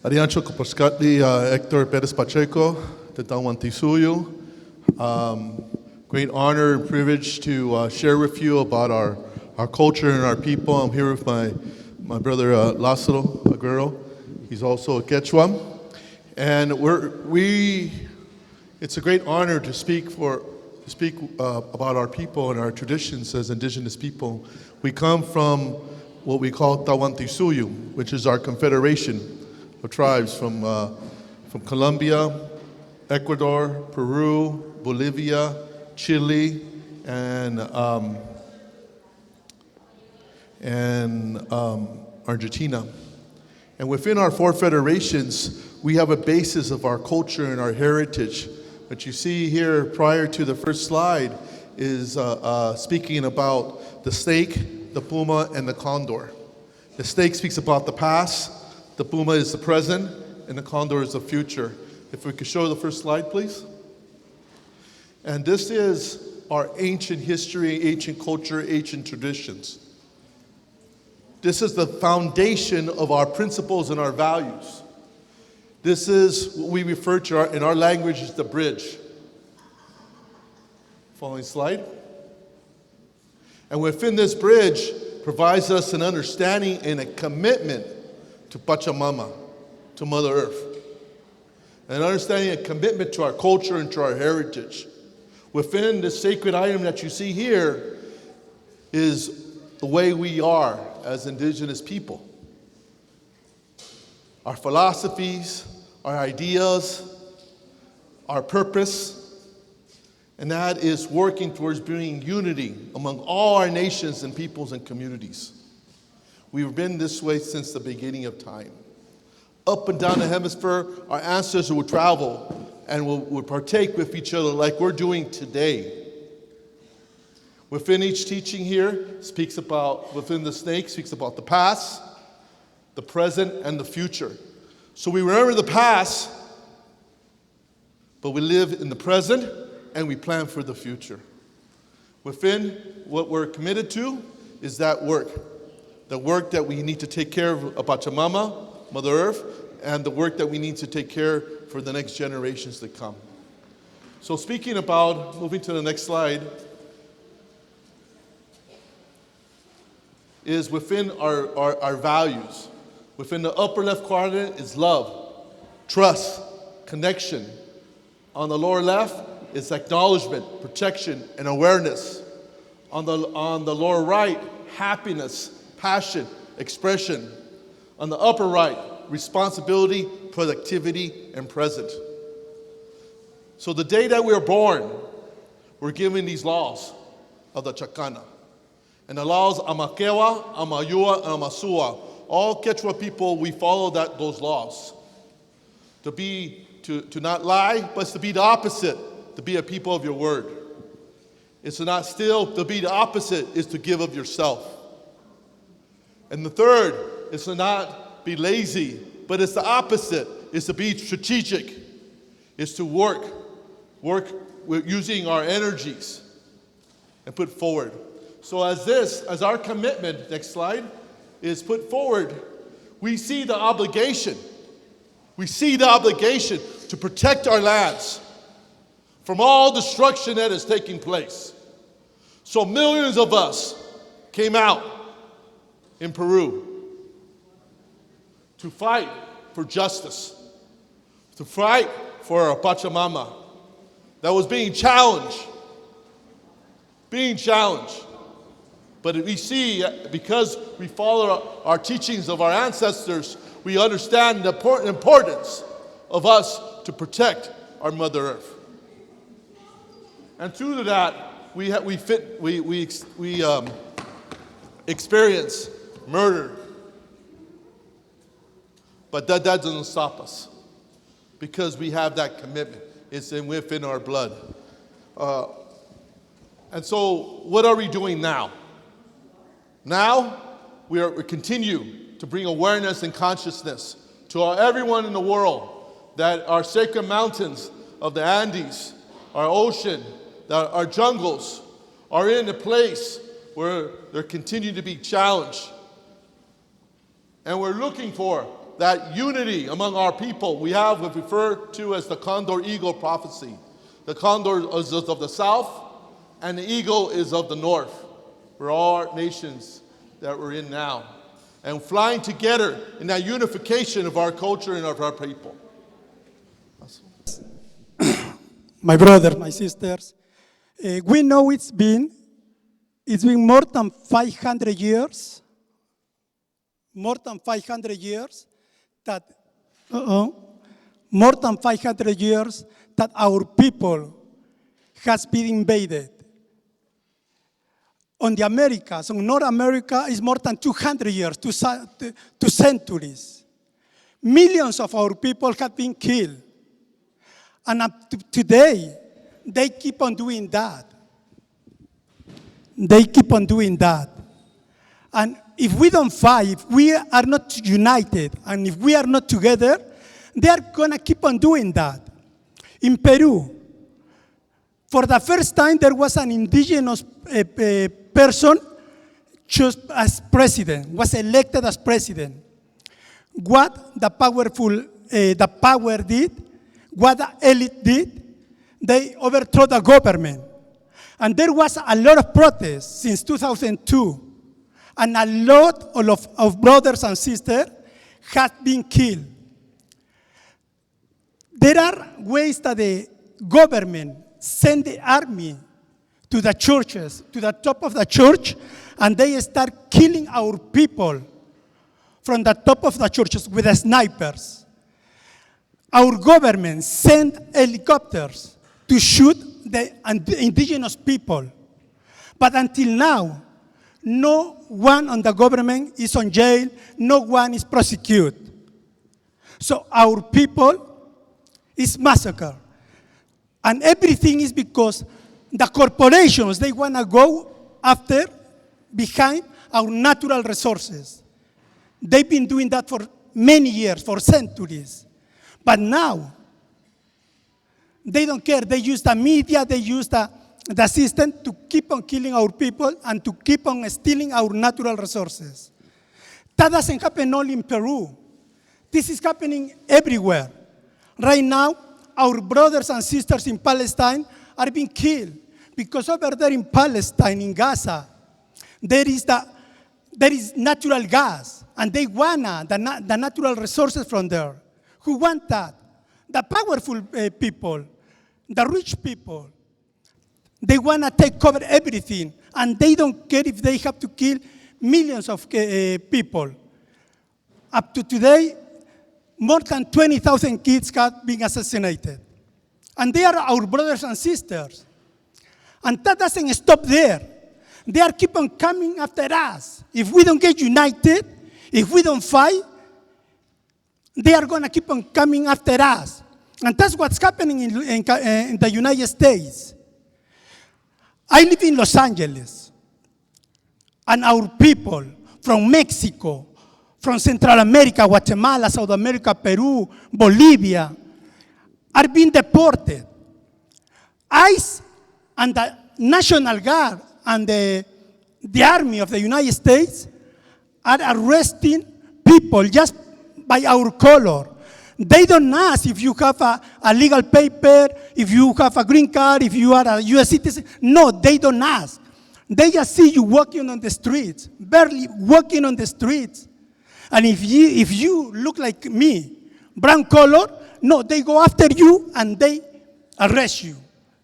Ariancho Kapaskatli, Hector Perez Pacheco, Tetawantisuyu. Great honor and privilege to share with you about our culture and our people. I'm here with my brother Lazaro, Aguero. He's also a Quechua. And it's a great honor to speak about our people and our traditions as indigenous people. We come from what we call Tawantisuyu, which is our confederation of tribes from Colombia, Ecuador, Peru, Bolivia, Chile, and Argentina. And within our four federations, we have a basis of our culture and our heritage. What you see here prior to the first slide is speaking about the snake, the puma, and the condor. The snake speaks about the past, the puma is the present, and the condor is the future. If we could show the first slide, please. And this is our ancient history, ancient culture, ancient traditions. This is the foundation of our principles and our values. This is what we refer to in our language as the bridge. Following slide. And within this bridge provides us an understanding and a commitment to Pachamama, to Mother Earth. An understanding and commitment to our culture and to our heritage. Within the sacred item that you see here is the way we are as indigenous people. Our philosophies, our ideas, our purpose, and that is working towards bringing unity among all our nations and peoples and communities. We've been this way since the beginning of time. Up and down the hemisphere, our ancestors would travel and would partake with each other like we're doing today. Within each teaching here, within the snake, speaks about the past, the present, and the future. So we remember the past, but we live in the present, and we plan for the future. Within what we're committed to is that work. The work that we need to take care of Pachamama, Mother Earth, and the work that we need to take care for the next generations to come. So speaking about, moving to the next slide, is within our values. Within the upper left quadrant is love, trust, connection. On the lower left is acknowledgement, protection, and awareness. On the lower right, happiness, passion, expression. On the upper right, responsibility, productivity, and present. So the day that we are born, we're given these laws of the Chacana. And the laws Amakewa, Amayua, and Amasua. All Quechua people, we follow those laws. To not lie, but it's to be the opposite, to be a people of your word. It's to not steal, to be the opposite is to give of yourself. And the third is to not be lazy, but it's the opposite, is to be strategic. It's to work with using our energies and put forward. So as our commitment, next slide, is put forward, we see the obligation. We see the obligation to protect our lands from all destruction that is taking place. So millions of us came out in Peru to fight for justice, to fight for a Pachamama that was being challenged. But we see, because we follow our teachings of our ancestors, we understand the importance of us to protect our Mother Earth. And through that, we experience murder. But that doesn't stop us, because we have that commitment. It's within our blood. And so what are we doing now? Now, we continue to bring awareness and consciousness to everyone in the world that our sacred mountains of the Andes, our ocean, that our jungles are in a place where they continue to be challenged. And we're looking for that unity among our people. We have what we refer to as the condor eagle prophecy. The condor is of the south, and the eagle is of the north. We're all nations that we're in now, and flying together in that unification of our culture and of our people. My brothers, my sisters, we know it's been more than 500 years, that, more than 500 years that our people has been invaded. On the Americas, on North America, is more than 200 years, two centuries. Millions of our people have been killed. And up to today, they keep on doing that. They keep on doing that. And if we don't fight, if we are not united, and if we are not together, they are going to keep on doing that. In Peru, for the first time, there was an indigenous person chosen as president, was elected as president. What the power did, what the elite did, they overthrew the government. And there was a lot of protests since 2002. And a lot of brothers and sisters have been killed. There are ways that the government send the army to the churches, to the top of the church, and they start killing our people from the top of the churches with the snipers. Our government sent helicopters to shoot the indigenous people. But until now, no one on the government is on jail, no one is prosecuted. So our people is massacred. And everything is because the corporations, they want to go behind our natural resources. They've been doing that for many years, for centuries. But now, they don't care. They use the media, they use the system to keep on killing our people and to keep on stealing our natural resources. That doesn't happen only in Peru. This is happening everywhere. Right now, our brothers and sisters in Palestine are being killed because over there in Palestine, in Gaza, there is natural gas, and they want the natural resources from there. Who want that? The powerful people, the rich people. They want to take over everything, and they don't care if they have to kill millions of people. Up to today, more than 20,000 kids have been assassinated. And they are our brothers and sisters. And that doesn't stop there. They are keep on coming after us. If we don't get united, if we don't fight, they are going to keep on coming after us. And that's what's happening in the United States. I live in Los Angeles, and our people from Mexico, from Central America, Guatemala, South America, Peru, Bolivia, are being deported. ICE and the National Guard and the Army of the United States are arresting people just by our color. They don't ask if you have a legal paper, if you have a green card, if you are a U.S. citizen. No, they don't ask. They just see you walking on the streets, barely walking on the streets. And if you look like me, brown color, no, they go after you and they arrest you.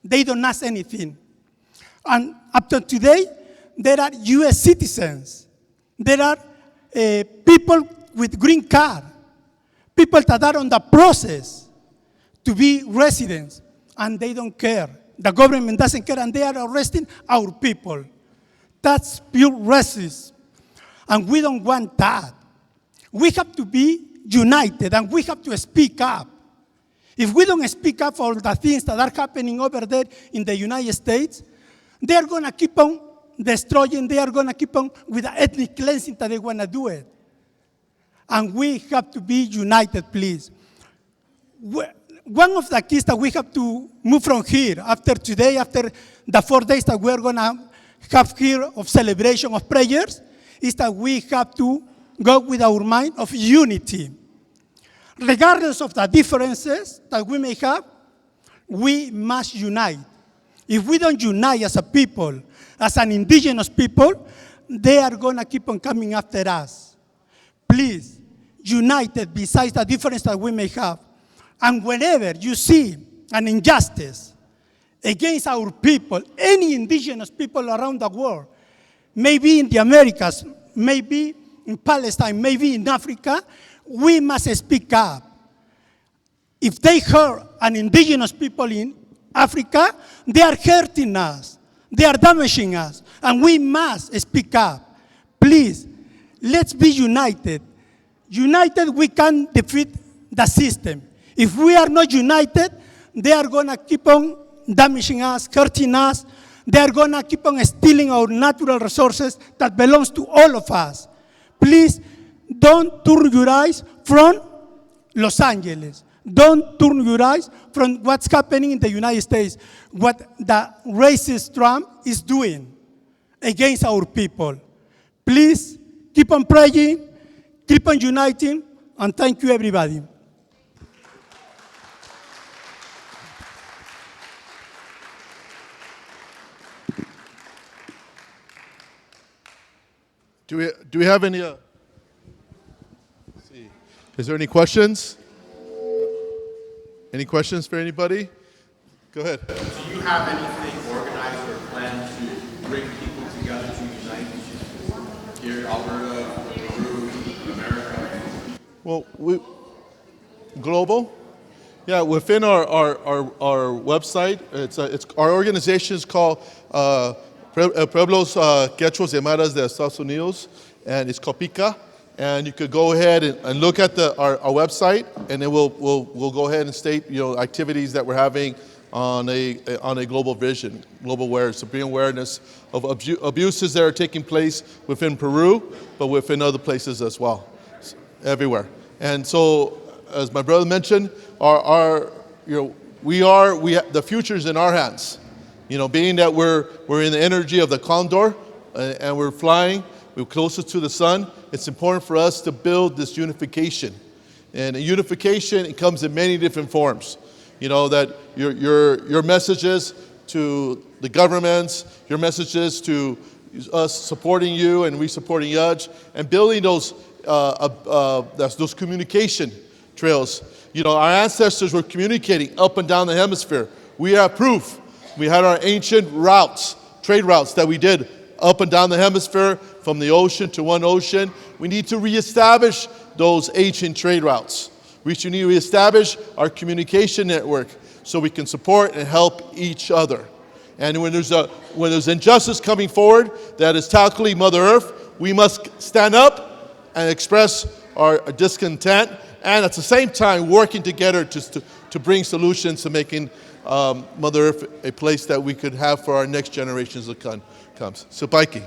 They don't ask anything. And up to today, there are U.S. citizens. There are people with green card. People that are on the process to be residents, and they don't care. The government doesn't care, and they are arresting our people. That's pure racism, and we don't want that. We have to be united, and we have to speak up. If we don't speak up for the things that are happening over there in the United States, they are going to keep on destroying, they are going to keep on with the ethnic cleansing that they want to do it. And we have to be united, please. One of the keys that we have to move from here, after today, after the 4 days that we're going to have here of celebration of prayers, is that we have to go with our mind of unity. Regardless of the differences that we may have, we must unite. If we don't unite as a people, as an indigenous people, they are going to keep on coming after us. Please, united besides the difference that we may have. And whenever you see an injustice against our people, any indigenous people around the world, maybe in the Americas, maybe in Palestine, maybe in Africa, we must speak up. If they hurt an indigenous people in Africa, they are hurting us. They are damaging us. And we must speak up. Please, let's be united. United, we can defeat the system. If we are not united, they are going to keep on damaging us, hurting us. They are going to keep on stealing our natural resources that belongs to all of us. Please, don't turn your eyes from Los Angeles. Don't turn your eyes from what's happening in the United States, what the racist Trump is doing against our people. Please, keep on praying, keep on uniting, and thank you, everybody. Do we have any? Let's see. Is there any questions? Any questions for anybody? Go ahead. Do you have anything organized or planned to bring people together to unite here in Alberta, Peru, America? Well, global. Yeah, within our website, it's our organization is called Pueblos Quechuas y Aymaras de Estados Unidos, and it's COPICA. And you could go ahead and look at our website, and then we'll go ahead and state activities that we're having on a global vision, global awareness, to bring awareness of abuses that are taking place within Peru, but within other places as well, everywhere. And so, as my brother mentioned, the future's in our hands. Being that we're in the energy of the condor, and we're flying. We're closest to the sun. It's important for us to build this unification. And unification, it comes in many different forms. That your messages to the governments, your messages to us supporting you and we supporting Yudge, and building those communication trails. Our ancestors were communicating up and down the hemisphere. We have proof. We had our ancient routes, trade routes that we did up and down the hemisphere, from the ocean to one ocean. We need to reestablish those ancient trade routes. We need to reestablish our communication network so we can support and help each other. And when there's injustice coming forward that is tackling Mother Earth, we must stand up and express our discontent, and at the same time working together to bring solutions to making Mother Earth a place that we could have for our next generations that comes. So, Paiki.